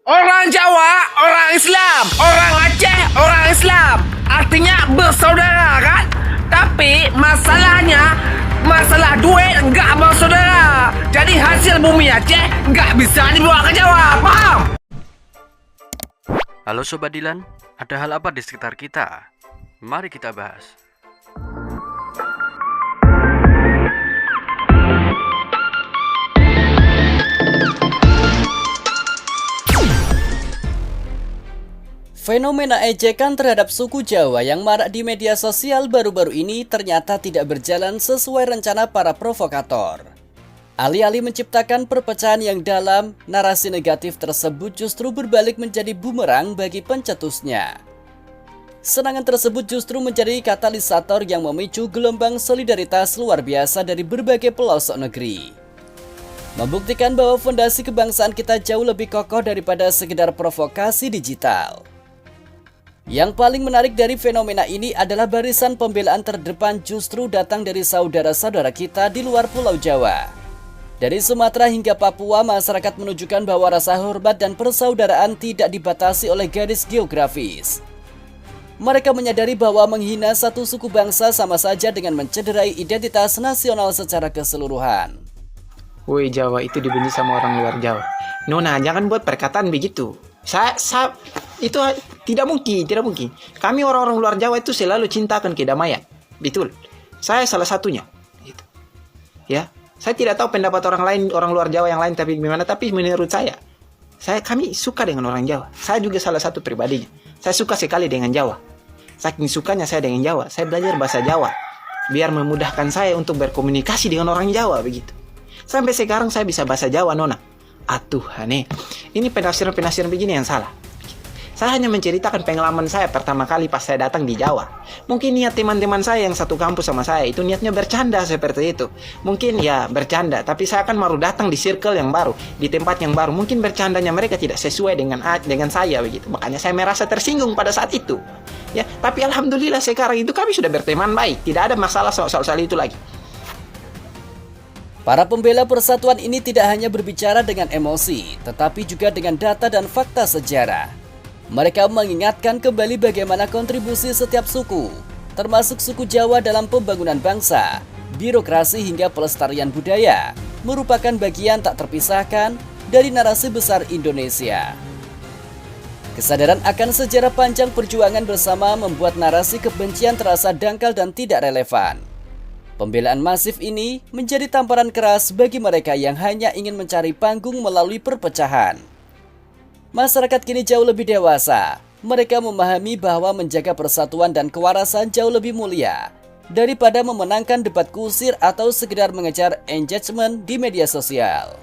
Orang Jawa, orang Islam. Orang Aceh, orang Islam. Artinya bersaudara kan? Tapi masalahnya, masalah duit enggak bersaudara. Jadi hasil bumi Aceh enggak bisa dibawa ke Jawa, paham? Halo Sobat Dilan, ada hal apa di sekitar kita? Mari kita bahas. Fenomena ejekan terhadap suku Jawa yang marak di media sosial baru-baru ini ternyata tidak berjalan sesuai rencana para provokator. Alih-alih menciptakan perpecahan yang dalam, narasi negatif tersebut justru berbalik menjadi bumerang bagi pencetusnya. Serangan tersebut justru menjadi katalisator yang memicu gelombang solidaritas luar biasa dari berbagai pelosok negeri. Membuktikan bahwa fondasi kebangsaan kita jauh lebih kokoh daripada sekedar provokasi digital. Yang paling menarik dari fenomena ini adalah barisan pembelaan terdepan justru datang dari saudara-saudara kita di luar Pulau Jawa. Dari Sumatera hingga Papua, masyarakat menunjukkan bahwa rasa hormat dan persaudaraan tidak dibatasi oleh garis geografis. Mereka menyadari bahwa menghina satu suku bangsa sama saja dengan mencederai identitas nasional secara keseluruhan. Woi, Jawa itu dibenci sama orang luar Jawa. Nona, jangan buat perkataan begitu. Itu tidak mungkin. Kami orang-orang luar Jawa itu selalu cintakan kedamaian. Betul. Saya salah satunya. Gitu. Ya, saya tidak tahu pendapat orang lain, orang luar Jawa yang lain tapi gimana, tapi menurut kami suka dengan orang Jawa. Saya juga salah satu pribadinya. Saya suka sekali dengan Jawa. Saking sukanya saya dengan Jawa, saya belajar bahasa Jawa biar memudahkan saya untuk berkomunikasi dengan orang Jawa begitu. Sampai sekarang saya bisa bahasa Jawa, Nona. Atuhane, ini penafsiran begini yang salah. Saya hanya menceritakan pengalaman saya pertama kali pas saya datang di Jawa. Mungkin niat teman-teman saya yang satu kampus sama saya itu niatnya bercanda seperti itu. Mungkin ya bercanda, tapi saya kan baru datang di circle yang baru, di tempat yang baru. Mungkin bercandanya mereka tidak sesuai dengan saya begitu. Makanya saya merasa tersinggung pada saat itu. Ya, tapi alhamdulillah sekarang itu kami sudah berteman baik. Tidak ada masalah soal itu lagi. Para pembela persatuan ini tidak hanya berbicara dengan emosi, tetapi juga dengan data dan fakta sejarah. Mereka mengingatkan kembali bagaimana kontribusi setiap suku, termasuk suku Jawa dalam pembangunan bangsa, birokrasi hingga pelestarian budaya, merupakan bagian tak terpisahkan dari narasi besar Indonesia. Kesadaran akan sejarah panjang perjuangan bersama membuat narasi kebencian terasa dangkal dan tidak relevan. Pembelaan masif ini menjadi tamparan keras bagi mereka yang hanya ingin mencari panggung melalui perpecahan. Masyarakat kini jauh lebih dewasa. Mereka memahami bahwa menjaga persatuan dan kewarasan jauh lebih mulia daripada memenangkan debat kusir atau sekedar mengejar engagement di media sosial.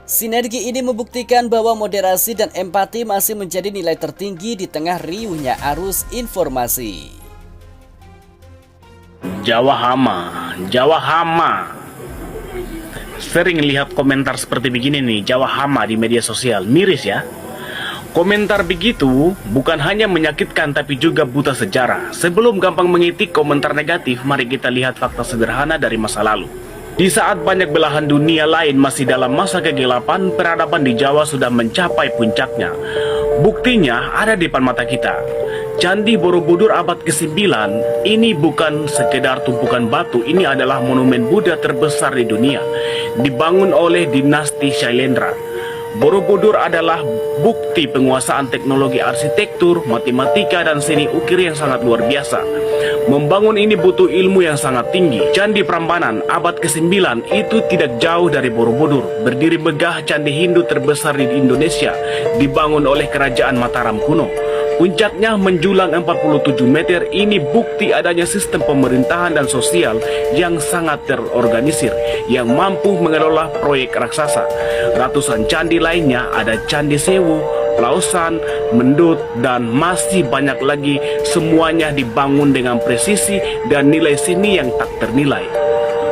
Sinergi ini membuktikan bahwa moderasi dan empati masih menjadi nilai tertinggi di tengah riuhnya arus informasi. Jawa hama. Sering lihat komentar seperti begini nih, Jawa hama di media sosial, miris ya. Komentar begitu bukan hanya menyakitkan tapi juga buta sejarah. Sebelum gampang mengitik komentar negatif, mari kita lihat fakta sederhana dari masa lalu. Di saat banyak belahan dunia lain masih dalam masa kegelapan, peradaban di Jawa sudah mencapai puncaknya. Buktinya ada di depan mata kita. Candi Borobudur abad ke-9 ini bukan sekedar tumpukan batu, ini adalah monumen Buddha terbesar di dunia, dibangun oleh dinasti Shailendra. Borobudur adalah bukti penguasaan teknologi arsitektur, matematika, dan seni ukir yang sangat luar biasa. Membangun ini butuh ilmu yang sangat tinggi. Candi Prambanan abad ke-9 itu tidak jauh dari Borobudur. Berdiri megah, candi Hindu terbesar di Indonesia, dibangun oleh kerajaan Mataram kuno. Puncaknya menjulang 47 meter, ini bukti adanya sistem pemerintahan dan sosial yang sangat terorganisir, yang mampu mengelola proyek raksasa. Ratusan candi lainnya, ada Candi Sewu, Lausan, Mendut, dan masih banyak lagi. Semuanya dibangun dengan presisi dan nilai seni yang tak ternilai.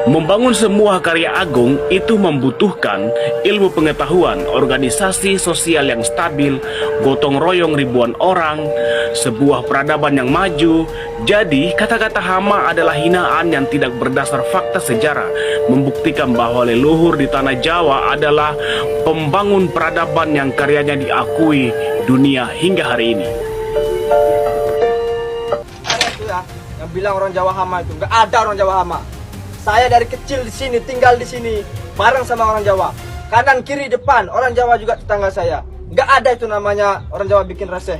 Membangun sebuah karya agung itu membutuhkan ilmu pengetahuan, organisasi sosial yang stabil, gotong royong ribuan orang, sebuah peradaban yang maju. Jadi, kata-kata hama adalah hinaan yang tidak berdasar fakta sejarah, membuktikan bahwa leluhur di tanah Jawa adalah pembangun peradaban yang karyanya diakui dunia hingga hari ini. Ada tuh ya, yang bilang orang Jawa hama itu. Nggak ada orang Jawa hama. Saya dari kecil di sini, tinggal di sini, bareng sama orang Jawa. Kanan, kiri, depan, orang Jawa juga tetangga saya. Nggak ada itu namanya orang Jawa bikin reseh.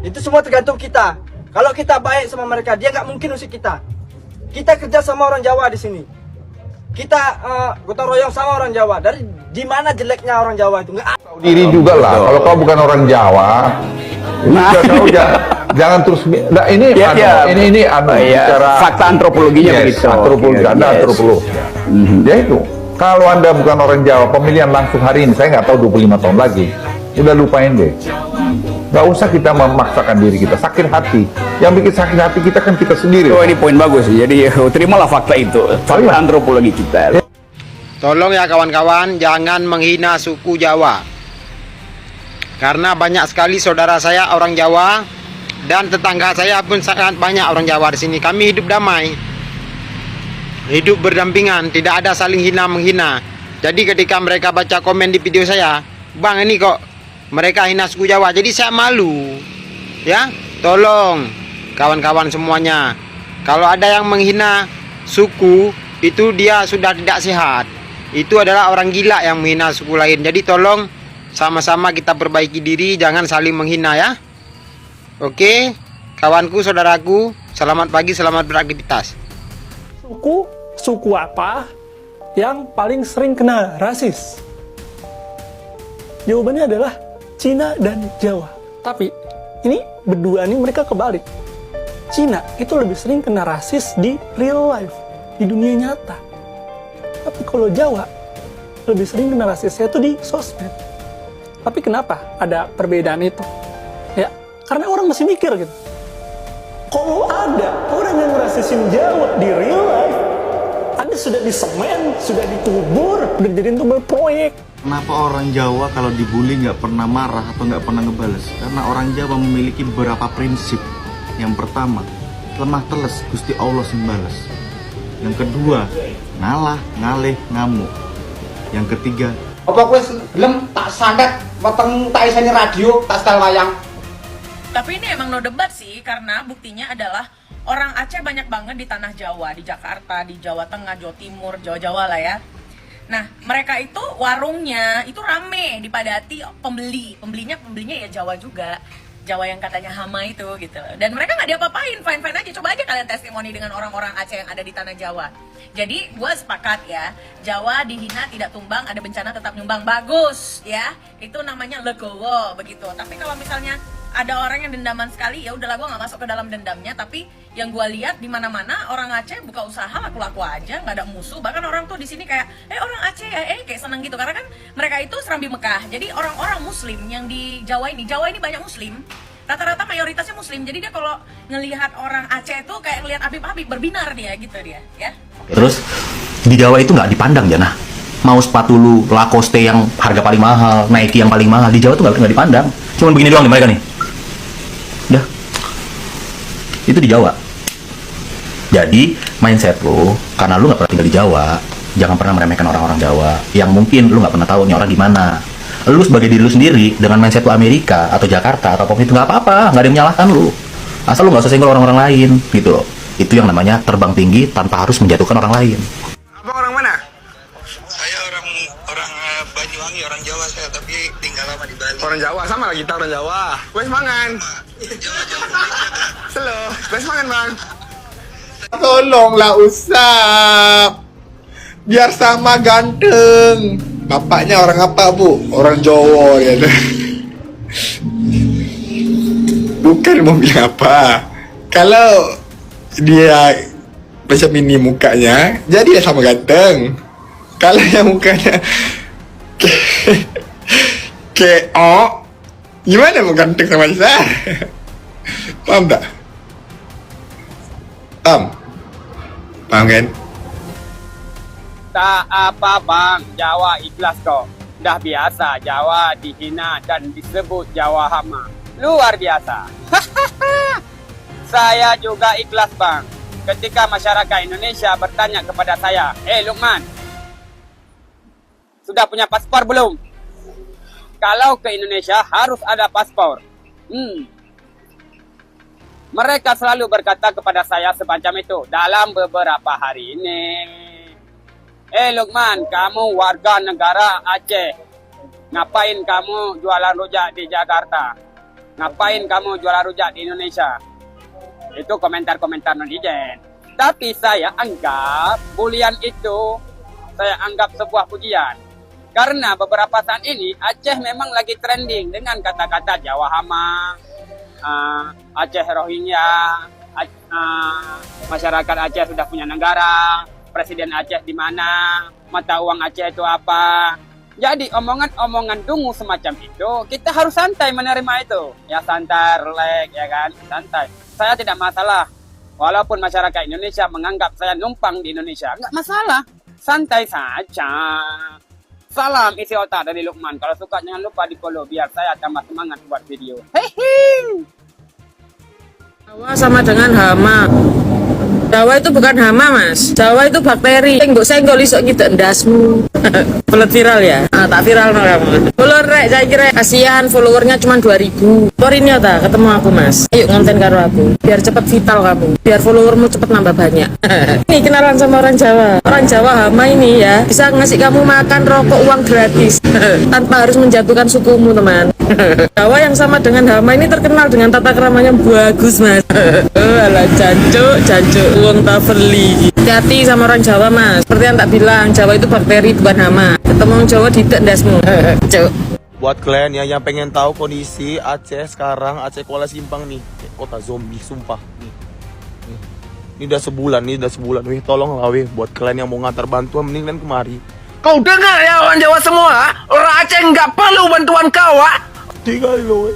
Itu semua tergantung kita. Kalau kita baik sama mereka, dia nggak mungkin usik kita. Kita kerja sama orang Jawa di sini. Kita gotong royong sama orang Jawa. Dari di mana jeleknya orang Jawa itu? Nggak ada. Diri juga lah. Kalau kau bukan orang Jawa, kau jangan terus. Nah, ini bicara fakta antropologinya begitu. Antropologi, Anda antropolog. Ya itu. Kalau Anda bukan orang Jawa, pemilihan langsung hari ini, saya nggak tahu 25 tahun lagi. Udah lupain deh. Nggak usah kita memaksakan diri kita, sakit hati. Yang bikin sakit hati kita kan kita sendiri. Oh, ini poin bagus. Jadi terimalah fakta itu. Fakta antropologi kita. Tolong ya kawan-kawan, jangan menghina suku Jawa. Karena banyak sekali saudara saya orang Jawa dan tetangga saya pun sangat banyak orang Jawa di sini. Kami hidup damai, hidup berdampingan, tidak ada saling hina-menghina. Jadi ketika mereka baca komen di video saya, "Bang, ini kok mereka hina suku Jawa," jadi saya malu. Ya, tolong kawan-kawan semuanya, kalau ada yang menghina suku, itu dia sudah tidak sehat. Itu adalah orang gila yang menghina suku lain. Jadi tolong sama-sama kita perbaiki diri, jangan saling menghina ya. Oke, kawanku, saudaraku, selamat pagi, selamat beraktivitas. Suku apa yang paling sering kena rasis? Jawabannya adalah Cina dan Jawa. Tapi ini berdua nih mereka kebalik. Cina itu lebih sering kena rasis di real life, di dunia nyata. Tapi kalau Jawa lebih sering kena rasisnya itu di sosmed. Tapi kenapa ada perbedaan itu? Ya, karena orang masih mikir gitu. Kalau ada orang yang ngerasisin Jawa di real life, Anda sudah disemen, sudah ditubur, udah jadiin tuh proyek. Kenapa orang Jawa kalau dibully nggak pernah marah atau nggak pernah ngebales? Karena orang Jawa memiliki beberapa prinsip. Yang pertama, lemah teles Gusti Allah sing bales. Yang kedua, ngalah, ngalih, ngamuk. Yang ketiga, Apa kowe gelem tak sandet weteng tak iseni radio, tak setel wayang. Tapi ini emang no debat sih, karena buktinya adalah orang Aceh banyak banget di tanah Jawa, di Jakarta, di Jawa Tengah, Jawa Timur, Jawa-Jawa lah ya. Nah, mereka itu warungnya itu rame, dipadati pembelinya ya Jawa juga. Jawa yang katanya hama itu gitu. Dan mereka nggak diapa-apain, fine-fine aja. Coba aja kalian testimoni dengan orang-orang Aceh yang ada di tanah Jawa. Jadi gue sepakat ya, Jawa dihina tidak tumbang, ada bencana tetap nyumbang. Bagus ya, itu namanya legowo begitu. Tapi kalau misalnya ada orang yang dendaman sekali, ya udahlah gue nggak masuk ke dalam dendamnya. Tapi yang gue lihat di mana-mana orang Aceh buka usaha laku-laku aja, nggak ada musuh. Bahkan orang tuh di sini kayak orang Aceh ya, kayak seneng gitu. Karena kan mereka itu serambi Mekah. Jadi orang-orang Muslim yang di Jawa ini banyak Muslim. Rata-rata mayoritasnya Muslim. Jadi dia kalau ngelihat orang Aceh itu kayak ngelihat Habib berbinar dia gitu dia, ya. Terus di Jawa itu nggak dipandang ya, nah. Mau sepatu lu Lacoste yang harga paling mahal, Nike yang paling mahal, di Jawa tuh nggak dipandang. Cuman begini doang nih mereka nih. Udah. Itu di Jawa. Jadi mindset lu, karena lu nggak pernah tinggal di Jawa, jangan pernah meremehkan orang-orang Jawa yang mungkin lu nggak pernah tahu nih orang gimana. Lu sebagai diri lu sendiri dengan mindset lu Amerika atau Jakarta atau apapun itu nggak apa-apa, nggak ada yang menyalahkan lu. Asal lu nggak usah senggol orang-orang lain gitu loh. Itu yang namanya terbang tinggi tanpa harus menjatuhkan orang lain. Abang orang mana? Saya orang Banyuwangi, orang Jawa saya, tapi tinggal lama di Bali. Orang Jawa sama lagi kita orang Jawa. Wes mangan. Selo, wes mangan bang. Tolonglah usap, biar sama ganteng. Bapaknya orang apa bu? Orang Jawa ya. Bukan mau bilang apa. Kalau dia macam ini mukanya, jadi dia sama ganteng. Kalau yang mukanya gimana mau ganteng sama saya? Paham tak? Paham kan? Tak apa bang, Jawa ikhlas kok. Dah biasa Jawa dihina dan disebut Jawa hama. Luar biasa. Saya juga ikhlas bang. Ketika masyarakat Indonesia bertanya kepada saya, Lukman, sudah punya paspor belum? Kalau ke Indonesia harus ada paspor. Mereka selalu berkata kepada saya semacam itu dalam beberapa hari ini. Lukman, kamu warga negara Aceh. Ngapain kamu jualan rujak di Jakarta? Ngapain kamu jualan rujak di Indonesia? Itu komentar-komentar netizen. Tapi saya anggap bulian itu, saya anggap sebuah pujian. Karena beberapa saat ini Aceh memang lagi trending dengan kata-kata Jawa hama, Aceh Rohingya, masyarakat Aceh sudah punya negara, Presiden Aceh di mana, mata uang Aceh itu apa. Jadi omongan-omongan dungu semacam itu, kita harus santai menerima itu. Ya santai, relax, ya kan, santai. Saya tidak masalah, walaupun masyarakat Indonesia menganggap saya numpang di Indonesia, nggak masalah, santai saja. Salam isi otak dari Lukman. Kalau suka jangan lupa di follow biar saya tambah semangat buat video. Hehe. Jawa sama dengan hama. Jawa itu bukan hama mas. Jawa itu bakteri. Mbok senggol isok gitu endasmu. Pelet viral ya. Tak viral no kamu. Follower rek saya kira kasihan followernya cuma 2000. Ini ya ketemu aku mas. Ayo ngonten karo aku. Biar cepet vital kamu. Biar followermu cepet nambah banyak. Ini kenalan sama orang Jawa. Orang Jawa hama ini ya bisa ngasih kamu makan, rokok, uang gratis tanpa harus menjatuhkan sukumu teman. Jawa yang sama dengan hama ini terkenal dengan tata keramanya bagus mas. Alah jancuk uang tak beli. Hati-hati sama orang Jawa mas. Seperti yang tak bilang, Jawa itu bakteri bukan hama. Ketemu orang Jawa tidak ndasmu. Cuk. Buat kalian ya yang pengen tahu kondisi Aceh sekarang, Aceh Kuala Simpang nih, kayak kota zombie sumpah. Nih. Ini udah sebulan. Wih, tolonglah wih buat kalian yang mau ngantar bantuan mending kalian kemari. Kau dengar ya orang Jawa semua? Orang Aceh nggak perlu bantuan kau, ah? Tinggal lo weh.